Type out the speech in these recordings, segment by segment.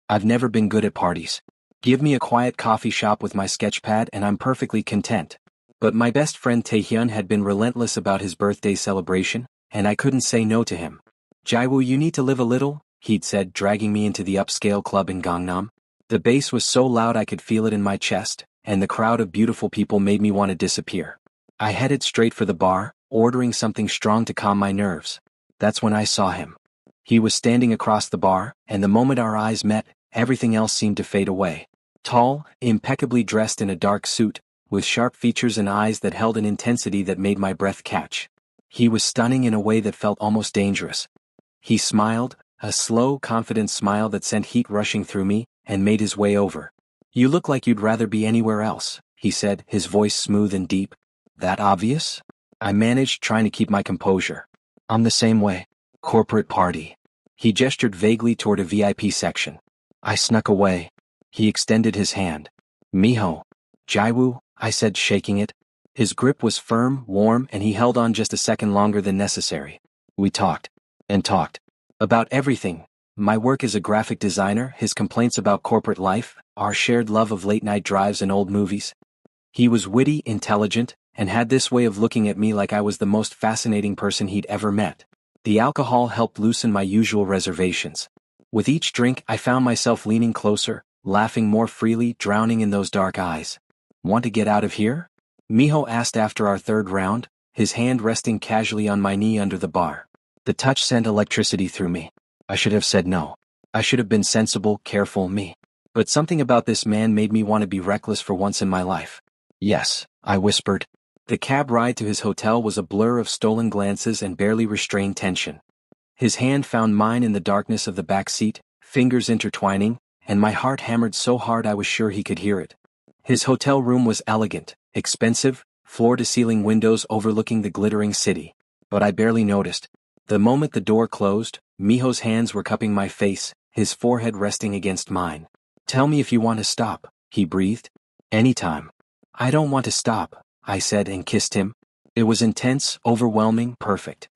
I've never been good at parties. Give me a quiet coffee shop with my sketchpad and I'm perfectly content. But my best friend Taehyun had been relentless about his birthday celebration, and I couldn't say no to him. Jaiwoo, you need to live a little, he'd said, dragging me into the upscale club in Gangnam. The bass was so loud I could feel it in my chest, and the crowd of beautiful people made me want to disappear. I headed straight for the bar, ordering something strong to calm my nerves. That's when I saw him. He was standing across the bar, and the moment our eyes met, everything else seemed to fade away. Tall, impeccably dressed in a dark suit, with sharp features and eyes that held an intensity that made my breath catch. He was stunning in a way that felt almost dangerous. He smiled, a slow, confident smile that sent heat rushing through me, and made his way over. You look like you'd rather be anywhere else, he said, his voice smooth and deep. That obvious? I managed, trying to keep my composure. I'm the same way. Corporate party. He gestured vaguely toward a VIP section. I snuck away. He extended his hand. Miho. Jaiwoo, I said, shaking it. His grip was firm, warm, and he held on just a second longer than necessary. We talked. And talked. About everything. My work as a graphic designer, his complaints about corporate life, our shared love of late-night drives and old movies. He was witty, intelligent, and had this way of looking at me like I was the most fascinating person he'd ever met. The alcohol helped loosen my usual reservations. With each drink, I found myself leaning closer, laughing more freely, drowning in those dark eyes. Want to get out of here? Miho asked after our third round, his hand resting casually on my knee under the bar. The touch sent electricity through me. I should have said no. I should have been sensible, careful me. But something about this man made me want to be reckless for once in my life. Yes, I whispered. The cab ride to his hotel was a blur of stolen glances and barely restrained tension. His hand found mine in the darkness of the back seat, fingers intertwining, and my heart hammered so hard I was sure he could hear it. His hotel room was elegant, expensive, floor-to-ceiling windows overlooking the glittering city. But I barely noticed. The moment the door closed, Miho's hands were cupping my face, his forehead resting against mine. Tell me if you want to stop, he breathed. Anytime. I don't want to stop, I said and kissed him. It was intense, overwhelming, perfect.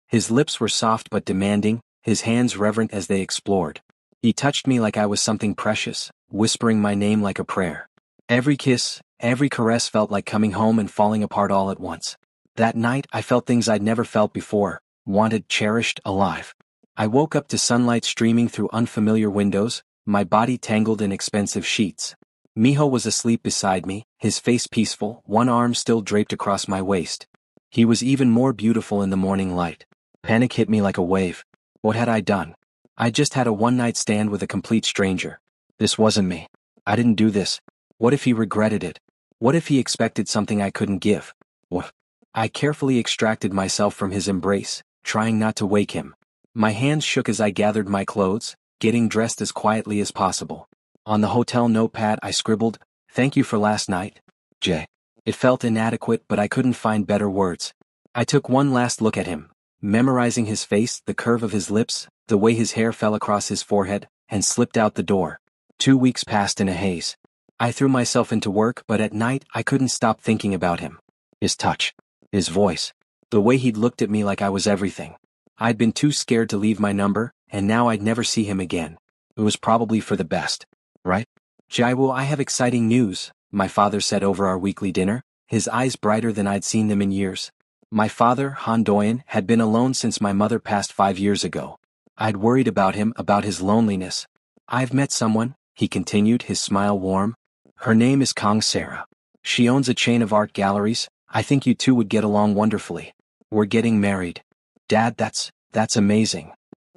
His lips were soft but demanding, his hands reverent as they explored. He touched me like I was something precious, whispering my name like a prayer. Every kiss, every caress felt like coming home and falling apart all at once. That night I felt things I'd never felt before, wanted, cherished, alive. I woke up to sunlight streaming through unfamiliar windows, my body tangled in expensive sheets. Miho was asleep beside me, his face peaceful, one arm still draped across my waist. He was even more beautiful in the morning light. Panic hit me like a wave. What had I done? I just had a one-night stand with a complete stranger. This wasn't me. I didn't do this. What if he regretted it? What if he expected something I couldn't give? What? I carefully extracted myself from his embrace, trying not to wake him. My hands shook as I gathered my clothes, getting dressed as quietly as possible. On the hotel notepad I scribbled, "Thank you for last night, Jay." It felt inadequate, but I couldn't find better words. I took one last look at him, memorizing his face, the curve of his lips, the way his hair fell across his forehead, and slipped out the door. 2 weeks passed in a haze. I threw myself into work, but at night I couldn't stop thinking about him. His touch. His voice. The way he'd looked at me like I was everything. I'd been too scared to leave my number, and now I'd never see him again. It was probably for the best. Right? Jaiwoo, I have exciting news, my father said over our weekly dinner, his eyes brighter than I'd seen them in years. My father, Han Doyen, had been alone since my mother passed 5 years ago. I'd worried about him, about his loneliness. I've met someone, he continued, his smile warm. Her name is Kang Sarah. She owns a chain of art galleries. I think you two would get along wonderfully. We're getting married. Dad, that's amazing.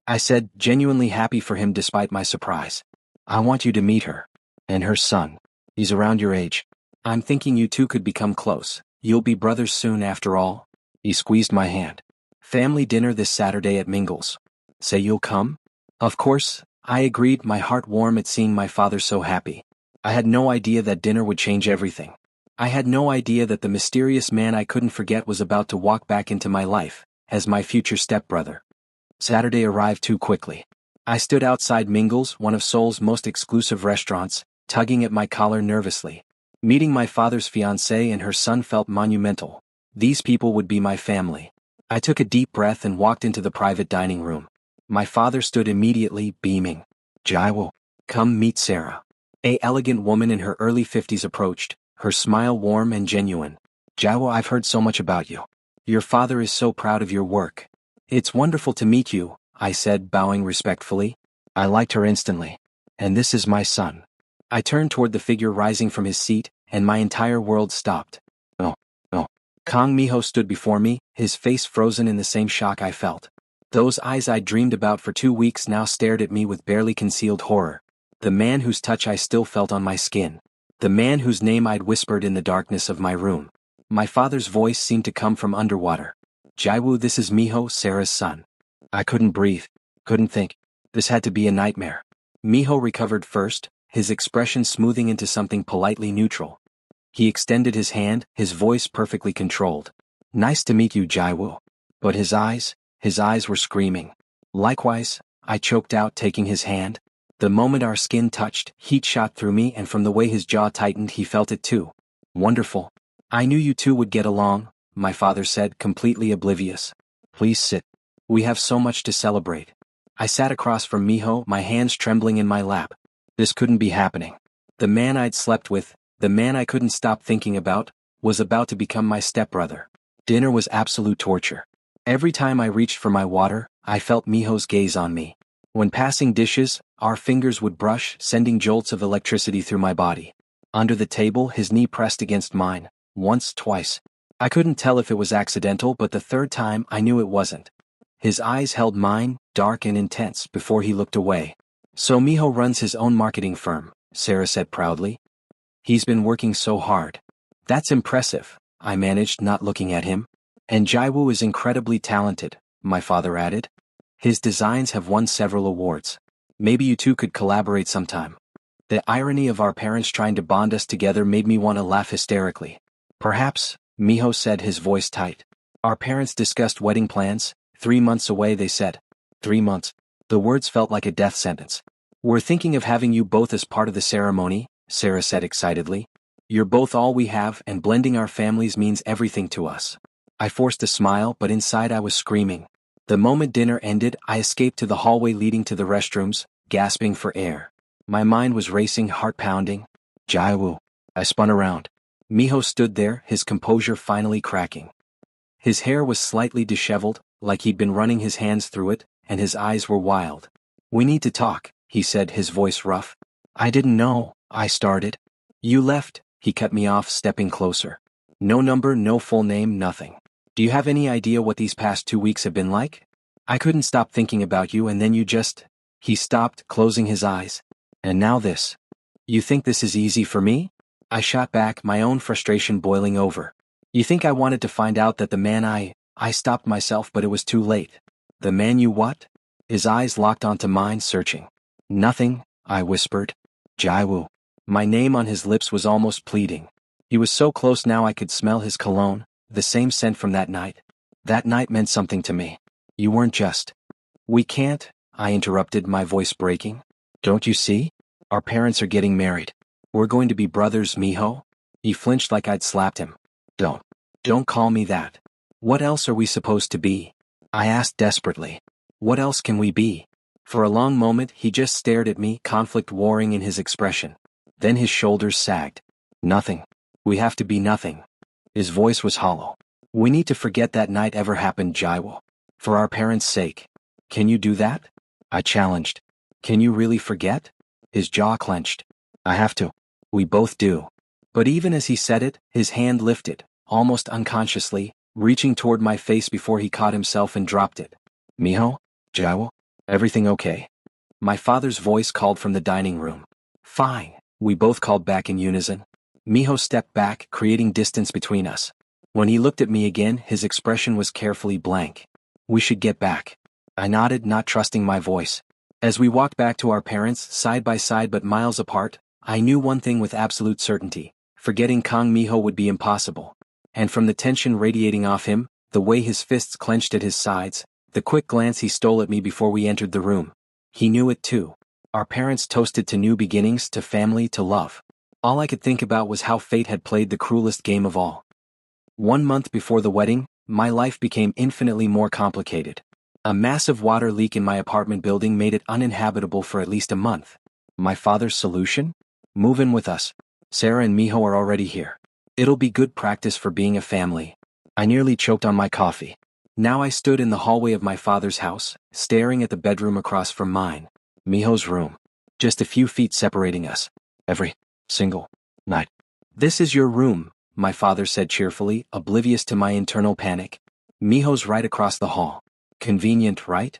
I said, genuinely happy for him despite my surprise. I want you to meet her. And her son. He's around your age. I'm thinking you two could become close. You'll be brothers soon after all. He squeezed my hand. Family dinner this Saturday at Mingles. Say you'll come? Of course, I agreed, my heart warm at seeing my father so happy. I had no idea that dinner would change everything. I had no idea that the mysterious man I couldn't forget was about to walk back into my life, as my future stepbrother. Saturday arrived too quickly. I stood outside Mingles, one of Seoul's most exclusive restaurants, tugging at my collar nervously. Meeting my father's fiancée and her son felt monumental. These people would be my family. I took a deep breath and walked into the private dining room. My father stood immediately, beaming. Jaiwoo. Come meet Sarah. A elegant woman in her early 50s approached, her smile warm and genuine. Jawo, I've heard so much about you. Your father is so proud of your work. It's wonderful to meet you, I said, bowing respectfully. I liked her instantly. And this is my son. I turned toward the figure rising from his seat, and my entire world stopped. Oh, oh. Kang Miho stood before me, his face frozen in the same shock I felt. Those eyes I'd dreamed about for 2 weeks now stared at me with barely concealed horror. The man whose touch I still felt on my skin. The man whose name I'd whispered in the darkness of my room. My father's voice seemed to come from underwater. Jaiwoo, this is Miho, Sarah's son. I couldn't breathe, couldn't think. This had to be a nightmare. Miho recovered first, his expression smoothing into something politely neutral. He extended his hand, his voice perfectly controlled. Nice to meet you, Jaiwoo. But his eyes were screaming. Likewise, I choked out, taking his hand. The moment our skin touched, heat shot through me, and from the way his jaw tightened he felt it too. Wonderful. I knew you two would get along, my father said, completely oblivious. Please sit. We have so much to celebrate. I sat across from Miho, my hands trembling in my lap. This couldn't be happening. The man I'd slept with, the man I couldn't stop thinking about, was about to become my stepbrother. Dinner was absolute torture. Every time I reached for my water, I felt Miho's gaze on me. When passing dishes, our fingers would brush, sending jolts of electricity through my body. Under the table, his knee pressed against mine. Once, twice. I couldn't tell if it was accidental, but the third time I knew it wasn't. His eyes held mine, dark and intense, before he looked away. So Miho runs his own marketing firm, Sarah said proudly. He's been working so hard. That's impressive, I managed, not looking at him. And Jaiwoo is incredibly talented, my father added. His designs have won several awards. Maybe you two could collaborate sometime. The irony of our parents trying to bond us together made me want to laugh hysterically. Perhaps, Miho said, his voice tight. Our parents discussed wedding plans. 3 months away, they said. 3 months. The words felt like a death sentence. We're thinking of having you both as part of the ceremony, Sarah said excitedly. You're both all we have, and blending our families means everything to us. I forced a smile, but inside I was screaming. The moment dinner ended, I escaped to the hallway leading to the restrooms, gasping for air. My mind was racing, heart pounding. Jaiwoo. I spun around. Miho stood there, his composure finally cracking. His hair was slightly disheveled, like he'd been running his hands through it, and his eyes were wild. We need to talk, he said, his voice rough. I didn't know, I started. You left, he cut me off, stepping closer. No number, no full name, nothing. Do you have any idea what these past 2 weeks have been like? I couldn't stop thinking about you, and then you just... He stopped, closing his eyes. And now this. You think this is easy for me? I shot back, my own frustration boiling over. You think I wanted to find out that the man I stopped myself, but it was too late. The man you what? His eyes locked onto mine, searching. Nothing, I whispered. Jaiwoo. My name on his lips was almost pleading. He was so close now I could smell his cologne, the same scent from that night. That night meant something to me. You weren't just... We can't, I interrupted, my voice breaking. Don't you see? Our parents are getting married. We're going to be brothers, Miho. He flinched like I'd slapped him. Don't call me that. What else are we supposed to be? I asked desperately. What else can we be? For a long moment he just stared at me, conflict warring in his expression. Then his shoulders sagged. Nothing. We have to be nothing. His voice was hollow. We need to forget that night ever happened, Jaiwoo. For our parents' sake. Can you do that? I challenged. Can you really forget? His jaw clenched. I have to. We both do. But even as he said it, his hand lifted, almost unconsciously, reaching toward my face before he caught himself and dropped it. Miho? Jaiwoo? Everything okay? My father's voice called from the dining room. Fine, we both called back in unison. Miho stepped back, creating distance between us. When he looked at me again, his expression was carefully blank. We should get back. I nodded, not trusting my voice. As we walked back to our parents, side by side but miles apart, I knew one thing with absolute certainty. Forgetting Kang Miho would be impossible. And from the tension radiating off him, the way his fists clenched at his sides, the quick glance he stole at me before we entered the room. He knew it too. Our parents toasted to new beginnings, to family, to love. All I could think about was how fate had played the cruelest game of all. 1 month before the wedding, my life became infinitely more complicated. A massive water leak in my apartment building made it uninhabitable for at least a month. My father's solution? Move in with us. Sarah and Miho are already here. It'll be good practice for being a family. I nearly choked on my coffee. Now I stood in the hallway of my father's house, staring at the bedroom across from mine. Miho's room. Just a few feet separating us. Every single night. This is your room, my father said cheerfully, oblivious to my internal panic. Miho's right across the hall. Convenient, right?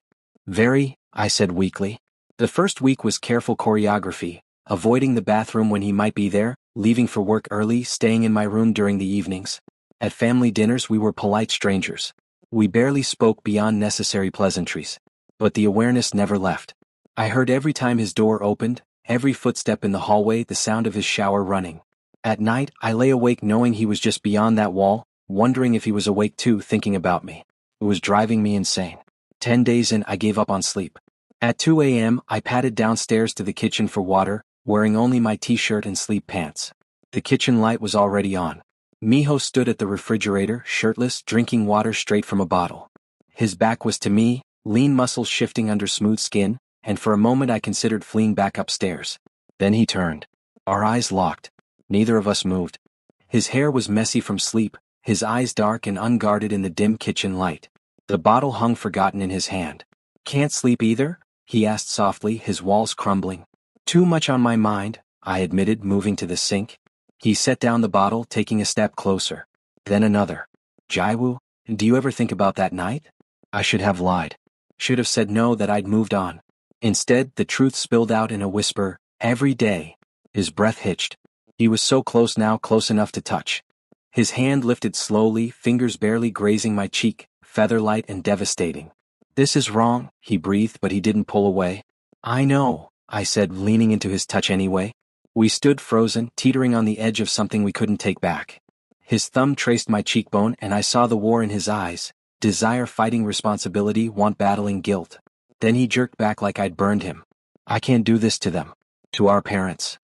Very, I said weakly. The first week was careful choreography, avoiding the bathroom when he might be there, leaving for work early, staying in my room during the evenings. At family dinners we were polite strangers. We barely spoke beyond necessary pleasantries. But the awareness never left. I heard every time his door opened, every footstep in the hallway, the sound of his shower running. At night, I lay awake knowing he was just beyond that wall, wondering if he was awake too, thinking about me. It was driving me insane. 10 days in, I gave up on sleep. At 2 a.m., I padded downstairs to the kitchen for water, wearing only my t-shirt and sleep pants. The kitchen light was already on. Miho stood at the refrigerator, shirtless, drinking water straight from a bottle. His back was to me, lean muscles shifting under smooth skin, and for a moment I considered fleeing back upstairs. Then he turned. Our eyes locked. Neither of us moved. His hair was messy from sleep, his eyes dark and unguarded in the dim kitchen light. The bottle hung forgotten in his hand. Can't sleep either? He asked softly, his walls crumbling. Too much on my mind, I admitted, moving to the sink. He set down the bottle, taking a step closer. Then another. Jaiwoo, do you ever think about that night? I should have lied. Should have said no, that I'd moved on. Instead, the truth spilled out in a whisper, every day. His breath hitched. He was so close now, close enough to touch. His hand lifted slowly, fingers barely grazing my cheek, feather-light and devastating. This is wrong, he breathed, but he didn't pull away. I know, I said, leaning into his touch anyway. We stood frozen, teetering on the edge of something we couldn't take back. His thumb traced my cheekbone and I saw the war in his eyes, desire fighting responsibility, want battling guilt. Then he jerked back like I'd burned him. I can't do this to them. To our parents.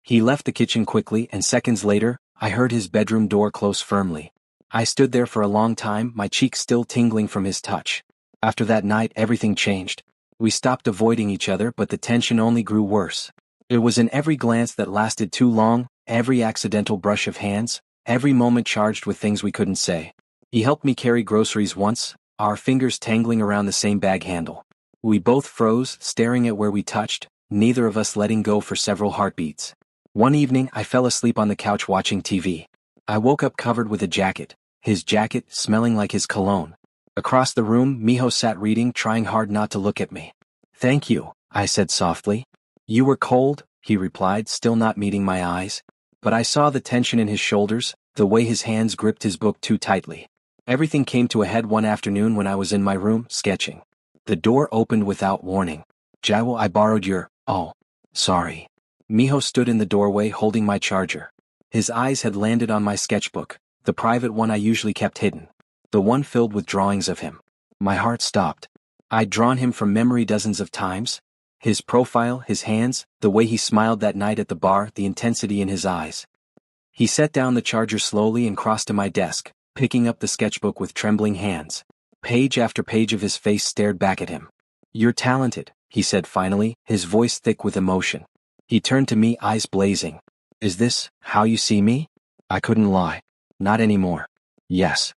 He left the kitchen quickly and seconds later, I heard his bedroom door close firmly. I stood there for a long time, my cheeks still tingling from his touch. After that night, everything changed. We stopped avoiding each other, but the tension only grew worse. It was in every glance that lasted too long, every accidental brush of hands, every moment charged with things we couldn't say. He helped me carry groceries once, our fingers tangling around the same bag handle. We both froze, staring at where we touched, neither of us letting go for several heartbeats. One evening, I fell asleep on the couch watching TV. I woke up covered with a jacket, his jacket smelling like his cologne. Across the room, Miho sat reading, trying hard not to look at me. Thank you, I said softly. You were cold, he replied, still not meeting my eyes. But I saw the tension in his shoulders, the way his hands gripped his book too tightly. Everything came to a head one afternoon when I was in my room, sketching. The door opened without warning. Jaiwoo, I borrowed your... Oh, sorry. Miho stood in the doorway holding my charger. His eyes had landed on my sketchbook, the private one I usually kept hidden. The one filled with drawings of him. My heart stopped. I'd drawn him from memory dozens of times. His profile, his hands, the way he smiled that night at the bar, the intensity in his eyes. He set down the charger slowly and crossed to my desk, picking up the sketchbook with trembling hands. Page after page of his face stared back at him. You're talented, he said finally, his voice thick with emotion. He turned to me, eyes blazing. Is this how you see me? I couldn't lie. Not anymore. Yes.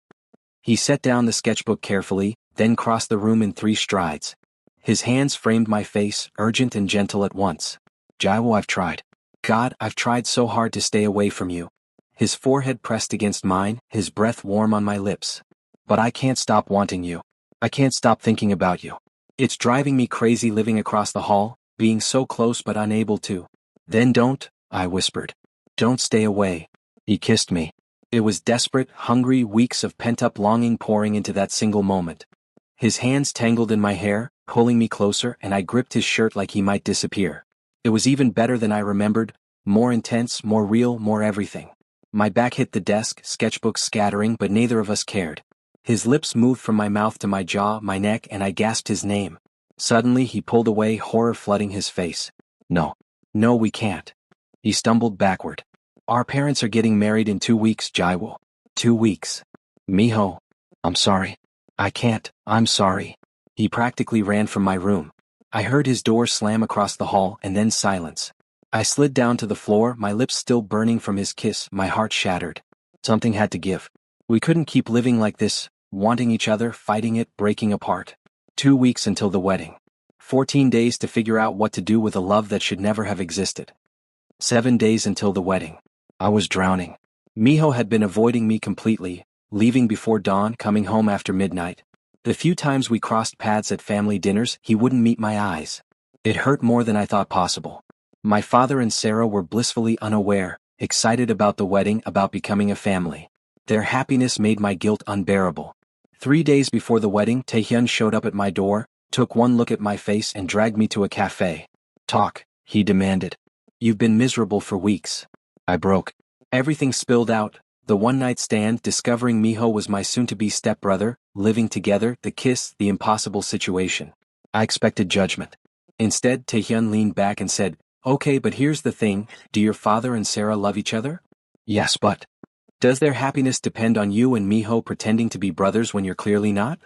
He set down the sketchbook carefully, then crossed the room in 3 strides. His hands framed my face, urgent and gentle at once. Jaiwoo, I've tried. God, I've tried so hard to stay away from you. His forehead pressed against mine, his breath warm on my lips. But I can't stop wanting you. I can't stop thinking about you. It's driving me crazy living across the hall, being so close but unable to. Then don't, I whispered. Don't stay away. He kissed me. It was desperate, hungry, weeks of pent-up longing pouring into that single moment. His hands tangled in my hair, pulling me closer, and I gripped his shirt like he might disappear. It was even better than I remembered, more intense, more real, more everything. My back hit the desk, sketchbooks scattering, but neither of us cared. His lips moved from my mouth to my jaw, my neck, and I gasped his name. Suddenly he pulled away, horror flooding his face. No. No, we can't. He stumbled backward. Our parents are getting married in 2 weeks, Jaiwoo. 2 weeks. Miho. I'm sorry. I can't. I'm sorry. He practically ran from my room. I heard his door slam across the hall and then silence. I slid down to the floor, my lips still burning from his kiss, my heart shattered. Something had to give. We couldn't keep living like this, wanting each other, fighting it, breaking apart. 2 weeks until the wedding. 14 days to figure out what to do with a love that should never have existed. 7 days until the wedding. I was drowning. Miho had been avoiding me completely, leaving before dawn, coming home after midnight. The few times we crossed paths at family dinners, he wouldn't meet my eyes. It hurt more than I thought possible. My father and Sarah were blissfully unaware, excited about the wedding, about becoming a family. Their happiness made my guilt unbearable. 3 days before the wedding, Taehyun showed up at my door, took one look at my face and dragged me to a cafe. Talk, he demanded. You've been miserable for weeks. I broke. Everything spilled out. The one-night stand, discovering Miho was my soon-to-be stepbrother, living together, the kiss, the impossible situation. I expected judgment. Instead, Taehyun leaned back and said, "Okay, but here's the thing, do your father and Sarah love each other?" "Yes, but does their happiness depend on you and Miho pretending to be brothers when you're clearly not?"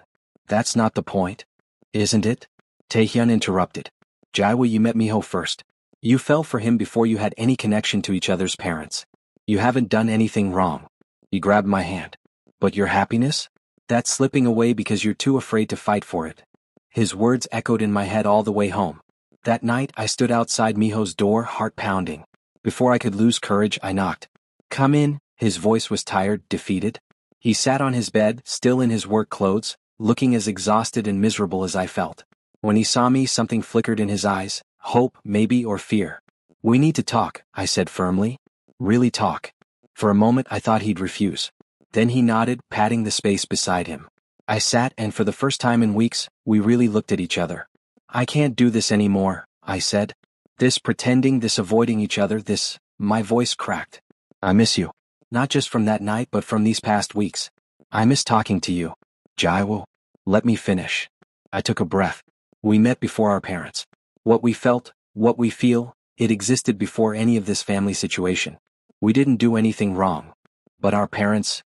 "That's not the point. Isn't it?" Taehyun interrupted. "Jaewoo, you met Miho first. You fell for him before you had any connection to each other's parents. You haven't done anything wrong." He grabbed my hand. "But your happiness? That's slipping away because you're too afraid to fight for it." His words echoed in my head all the way home. That night, I stood outside Miho's door, heart pounding. Before I could lose courage, I knocked. "Come in." His voice was tired, defeated. He sat on his bed, still in his work clothes, looking as exhausted and miserable as I felt. When he saw me, something flickered in his eyes, hope, maybe, or fear. "We need to talk," I said firmly. "Really talk." For a moment I thought he'd refuse. Then he nodded, patting the space beside him. I sat, and for the first time in weeks, we really looked at each other. "I can't do this anymore," I said. "This pretending, this avoiding each other, this—" My voice cracked. "I miss you. Not just from that night, but from these past weeks. I miss talking to you. Jaewoo, let me finish." I took a breath. We met before our parents. What we felt, what we feel, it existed before any of this family situation. We didn't do anything wrong. But our parents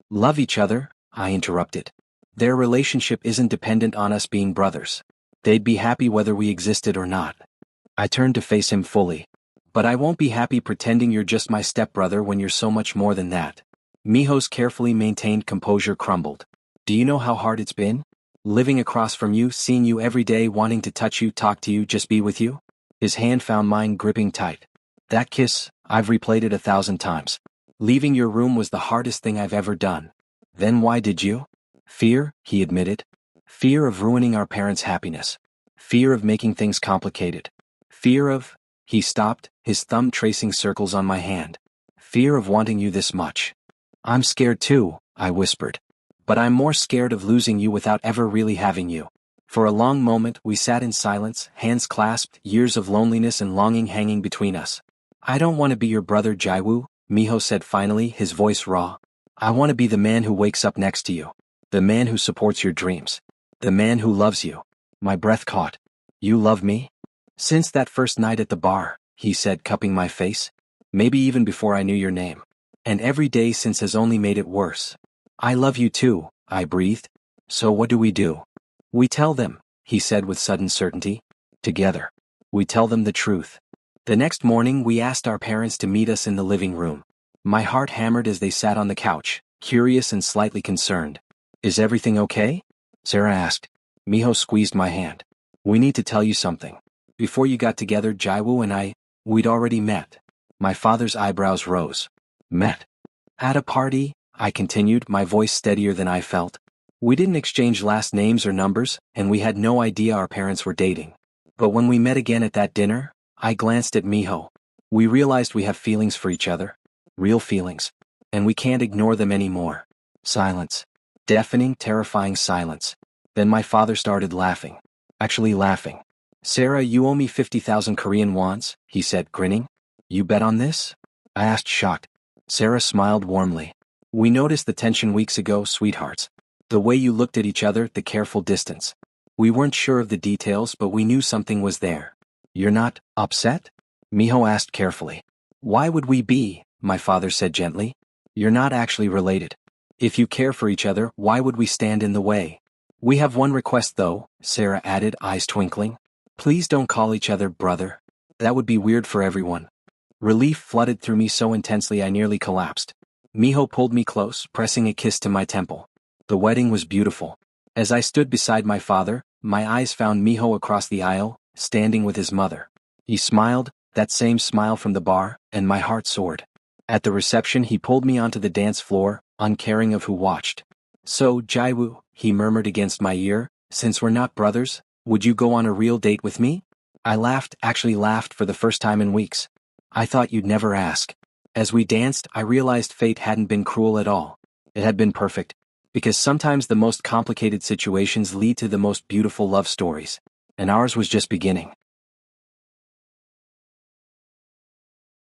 love each other, I interrupted. Their relationship isn't dependent on us being brothers. They'd be happy whether we existed or not. I turned to face him fully. "But I won't be happy pretending you're just my stepbrother when you're so much more than that." Miho's carefully maintained composure crumbled. "Do you know how hard it's been? Living across from you, seeing you every day, wanting to touch you, talk to you, just be with you?" His hand found mine gripping tight. "That kiss, I've replayed it 1,000 times. Leaving your room was the hardest thing I've ever done." "Then why did you?" "Fear," he admitted. "Fear of ruining our parents' happiness. Fear of making things complicated. Fear of—" He stopped, his thumb tracing circles on my hand. "Fear of wanting you this much." "I'm scared too," I whispered. "But I'm more scared of losing you without ever really having you." For a long moment we sat in silence, hands clasped, years of loneliness and longing hanging between us. "I don't want to be your brother, Jaewoo," Miho said finally, his voice raw. "I want to be the man who wakes up next to you. The man who supports your dreams. The man who loves you." My breath caught. "You love me?" "Since that first night at the bar," he said, cupping my face. "Maybe even before I knew your name. And every day since has only made it worse." "I love you too," I breathed. "So what do? "We tell them," he said with sudden certainty. "Together. We tell them the truth." The next morning we asked our parents to meet us in the living room. My heart hammered as they sat on the couch, curious and slightly concerned. "Is everything okay?" Sarah asked. Miho squeezed my hand. "We need to tell you something. Before you got together, Jaewoo and we'd already met." My father's eyebrows rose. "Met? At a party?" I continued, my voice steadier than I felt. "We didn't exchange last names or numbers, and we had no idea our parents were dating. But when we met again at that dinner," I glanced at Miho. "We realized we have feelings for each other. Real feelings. And we can't ignore them anymore." Silence. Deafening, terrifying silence. Then my father started laughing. Actually laughing. "Sarah, you owe me 50,000 Korean wons," he said, grinning. "You bet on this?" I asked, shocked. Sarah smiled warmly. "We noticed the tension weeks ago, sweethearts. The way you looked at each other, the careful distance. We weren't sure of the details, but we knew something was there." "You're not upset?" Miho asked carefully. "Why would we be?" my father said gently. "You're not actually related. If you care for each other, why would we stand in the way?" "We have one request though," Sarah added, eyes twinkling. Please don't call each other brother. That would be weird for everyone. Relief flooded through me so intensely I nearly collapsed. Miho pulled me close, pressing a kiss to my temple. The wedding was beautiful. As I stood beside my father, my eyes found Miho across the aisle, standing with his mother. He smiled, that same smile from the bar, and my heart soared. At the reception he pulled me onto the dance floor, uncaring of who watched. So, Jaiwoo, he murmured against my ear, since we're not brothers, would you go on a real date with me? I laughed, actually laughed for the first time in weeks. I thought you'd never ask. As we danced, I realized fate hadn't been cruel at all. It had been perfect. Because sometimes the most complicated situations lead to the most beautiful love stories. And ours was just beginning.